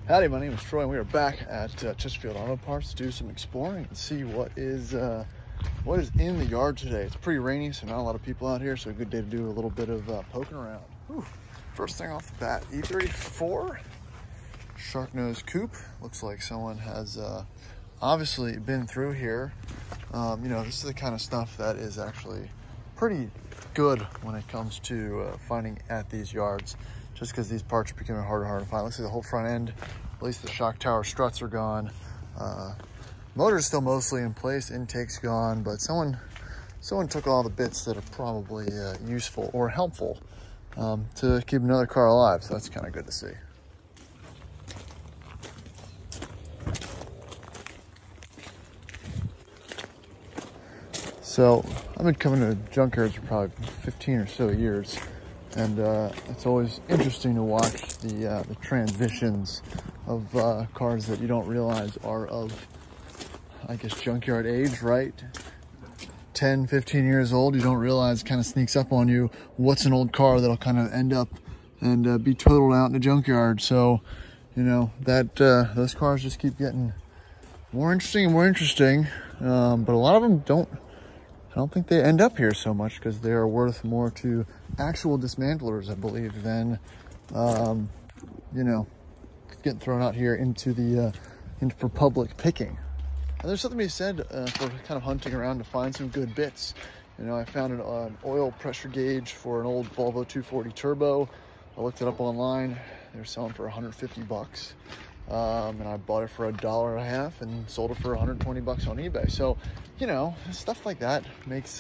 Howdy, my name is Troy and we are back at Chesterfield Auto Parts to do some exploring and see what is in the yard today. It's pretty rainy, so not a lot of people out here, so a good day to do a little bit of poking around. Whew. First thing off the bat, E34 shark nose coupe. Looks like someone has obviously been through here. You know, this is the kind of stuff that is actually pretty good when it comes to finding at these yards, just because these parts are becoming harder and harder to find. Let's see the whole front end, at least the shock tower struts are gone. Motor's still mostly in place, intake's gone, but someone took all the bits that are probably useful or helpful to keep another car alive, so that's kind of good to see. So I've been coming to junkyards for probably 15 or so years, and it's always interesting to watch the transitions of cars that you don't realize are of, I guess, junkyard age, right? 10, 15 years old, you don't realize, kind of sneaks up on you what's an old car that'll kind of end up and be totaled out in a junkyard. So, you know, that those cars just keep getting more interesting and more interesting, but a lot of them I don't think they end up here so much because they are worth more to actual dismantlers, I believe, than, you know, getting thrown out here into the, for public picking. And there's something to be said for kind of hunting around to find some good bits. You know, I found an oil pressure gauge for an old Volvo 240 turbo. I looked it up online. They're selling for 150 bucks. And I bought it for $1.50 and sold it for 120 bucks on eBay. So, you know, stuff like that makes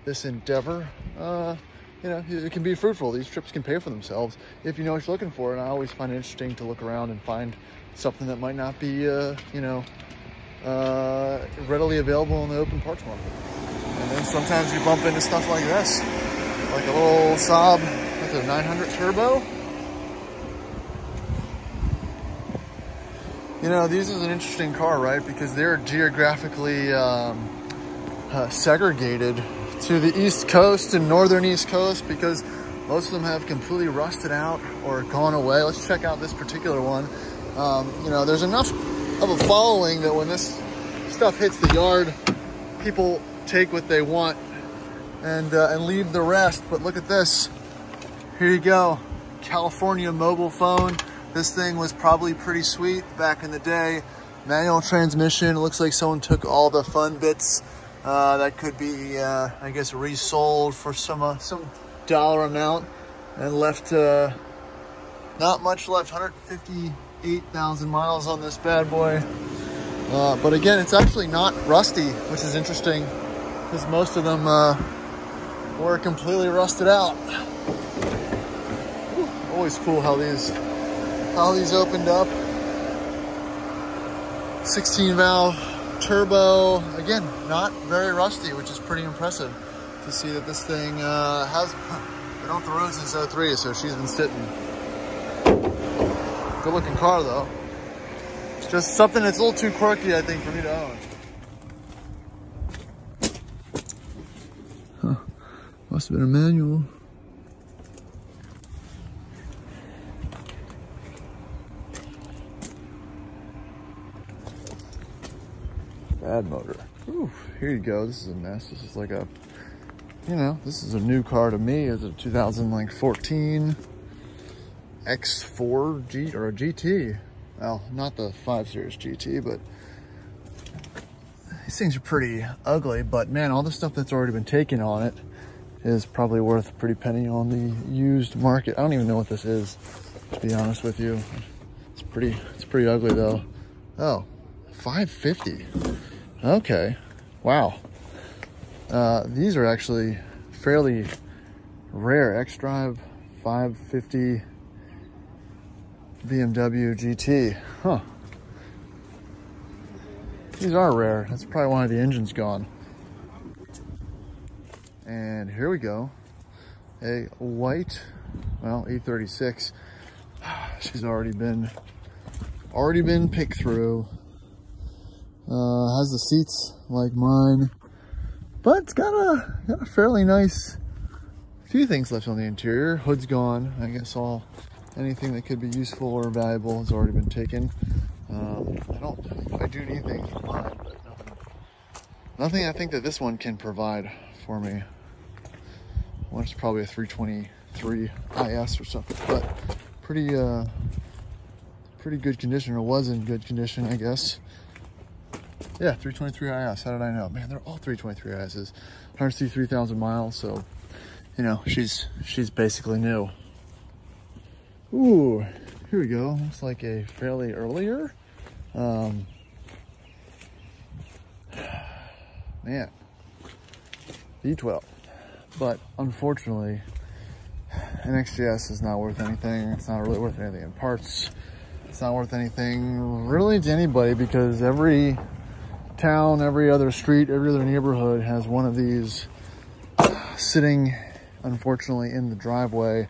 this endeavor, you know, it can be fruitful. These trips can pay for themselves if you know what you're looking for. And I always find it interesting to look around and find something that might not be, you know, readily available in the open parts market. And then sometimes you bump into stuff like this, like a little Saab with a 900 turbo. You know, this is an interesting car, right? Because they're geographically segregated to the East Coast and Northern East Coast, because most of them have completely rusted out or gone away. Let's check out this particular one. You know, there's enough of a following that when this stuff hits the yard, people take what they want and leave the rest. But look at this. Here you go. California mobile phone. This thing was probably pretty sweet back in the day. Manual transmission. It looks like someone took all the fun bits that could be, I guess, resold for some dollar amount, and left not much left. 158,000 miles on this bad boy. But again, it's actually not rusty, which is interesting because most of them were completely rusted out. Always cool how these opened up. 16 valve turbo, again, not very rusty, which is pretty impressive to see that this thing has been off the road since 03, so she's been sitting. Good looking car though. Just something that's a little too quirky, I think, for me to own. Huh. Must have been a manual. Bad motor. Ooh, here you go. This is a mess. This is like a, you know, this is a new car to me. It's a 2014 X4 G or a GT. Well, not the 5 Series GT, but these things are pretty ugly. But man, all the stuff that's already been taken on it is probably worth a pretty penny on the used market. I don't even know what this is, to be honest with you. It's pretty ugly though. Oh, 550. Okay, wow. These are actually fairly rare. X-Drive 550 BMW GT. Huh. These are rare. That's probably why the engine's gone. And here we go. A white, well, E36. She's already been picked through. Has the seats like mine, but it's got a fairly nice few things left on the interior. Hood's gone. I guess anything that could be useful or valuable has already been taken. I do need things for mine, but nothing I think that this one can provide for me. Well, it's probably a 323 IS or something, but pretty good condition, or was in good condition, I guess. Yeah, 323 IS. How did I know? Man, they're all 323 ISs. 163,000 miles, so you know she's basically new. Ooh, here we go. Looks like a fairly earlier. Man, V12. But unfortunately, an XJS is not worth anything. It's not really worth anything in parts. It's not worth anything really to anybody, because every town, every other street, every other neighborhood has one of these sitting, unfortunately, in the driveway,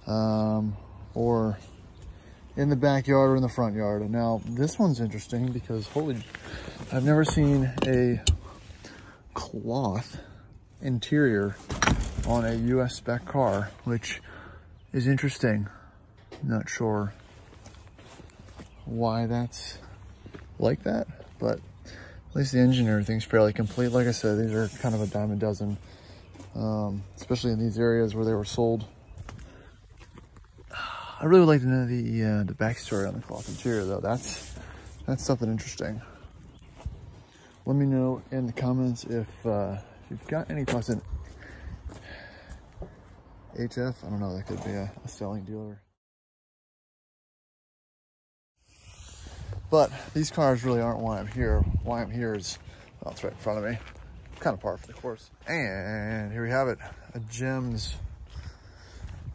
or in the backyard or in the front yard. And now this one's interesting because I've never seen a cloth interior on a US spec car, which is interesting. Not sure why that's like that, but at least the engine and everything's fairly complete. Like I said, these are kind of a dime a dozen, especially in these areas where they were sold. I really would like to know the backstory on the cloth interior, though. That's something interesting. Let me know in the comments if you've got any thoughts in HF. I don't know, that could be a selling dealer. But these cars really aren't why I'm here. Why I'm here is, well, it's right in front of me. Kind of par for the course. And here we have it, a GEMS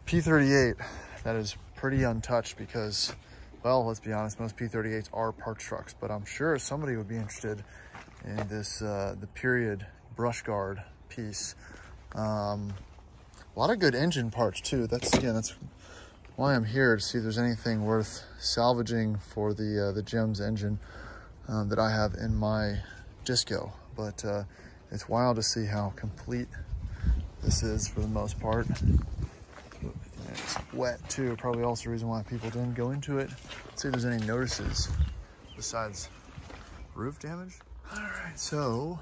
P38 that is pretty untouched because, well, let's be honest, most P38s are parts trucks, but I'm sure somebody would be interested in this, the period brush guard piece. A lot of good engine parts too. That's why I'm here, to see if there's anything worth salvaging for the GEMS engine that I have in my Disco. But it's wild to see how complete this is for the most part. It's wet too, probably also the reason why people didn't go into it. Let's see if there's any notices besides roof damage. All right, so,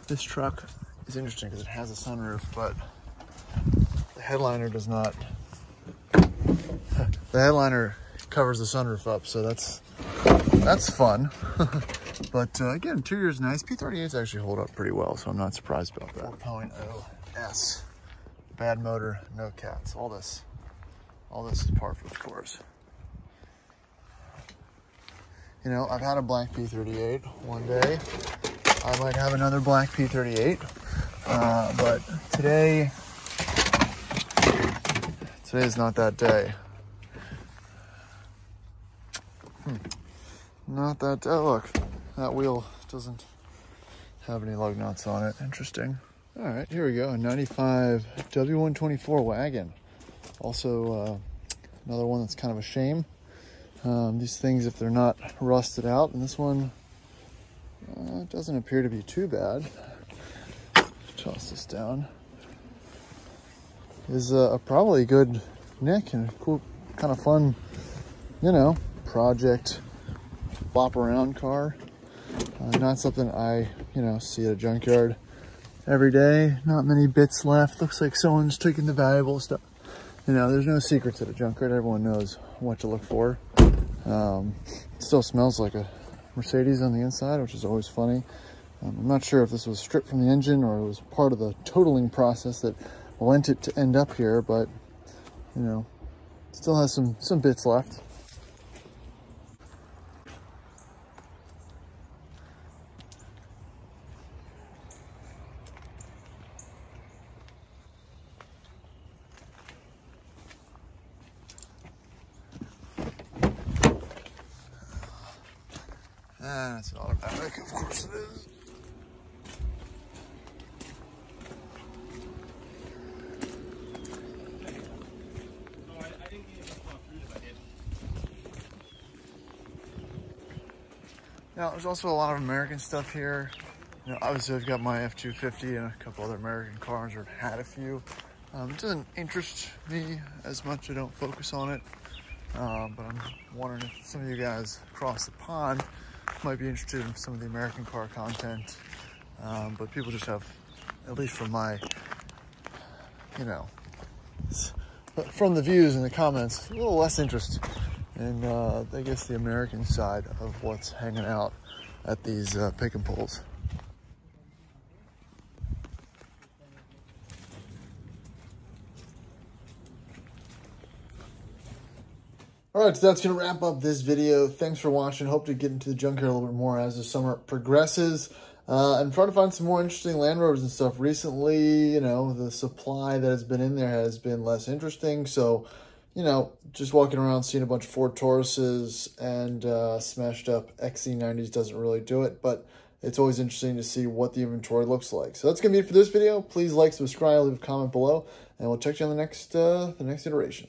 this truck is interesting because it has a sunroof, but the headliner does not. The headliner covers the sunroof up, so that's fun. But again, interior is nice. P38s actually hold up pretty well, so I'm not surprised about that. 4.0 S, bad motor, no cats. All this is par for the course. You know, I've had a black P38 one day. I might have another black P38, but today is not that day. Not that day. Oh, look, that wheel doesn't have any lug nuts on it. Interesting. All right, here we go. A 95 W124 wagon. Also, another one that's kind of a shame. These things, if they're not rusted out, and this one doesn't appear to be too bad. Toss this down. Is a probably good nick and a cool, kind of fun, you know, project bop around car. Not something I, you know, see at a junkyard every day. Not many bits left. Looks like someone's taking the valuable stuff. You know, there's no secrets at a junkyard. Everyone knows what to look for. Still smells like a Mercedes on the inside, which is always funny. I'm not sure if this was stripped from the engine or it was part of the totaling process that lent it to end up here, but you know, still has some bits left. And it's automatic, of course it is. Now, there's also a lot of American stuff here. You know, obviously I've got my F250 and a couple other American cars, or had a few. It doesn't interest me as much. I don't focus on it. But I'm wondering if some of you guys across the pond might be interested in some of the American car content. But people just have, at least from my, you know, from the views and the comments, a little less interest in, I guess, the American side of what's hanging out at these pick and pulls. All right, so that's going to wrap up this video. Thanks for watching. Hope to get into the junkyard a little bit more as the summer progresses. I'm trying to find some more interesting Land Rovers and stuff. Recently, you know, the supply that has been in there has been less interesting. So, you know, just walking around seeing a bunch of Ford Tauruses and smashed up XC90s doesn't really do it. But it's always interesting to see what the inventory looks like. So that's going to be it for this video. Please like, subscribe, leave a comment below, and we'll check you on the next iteration.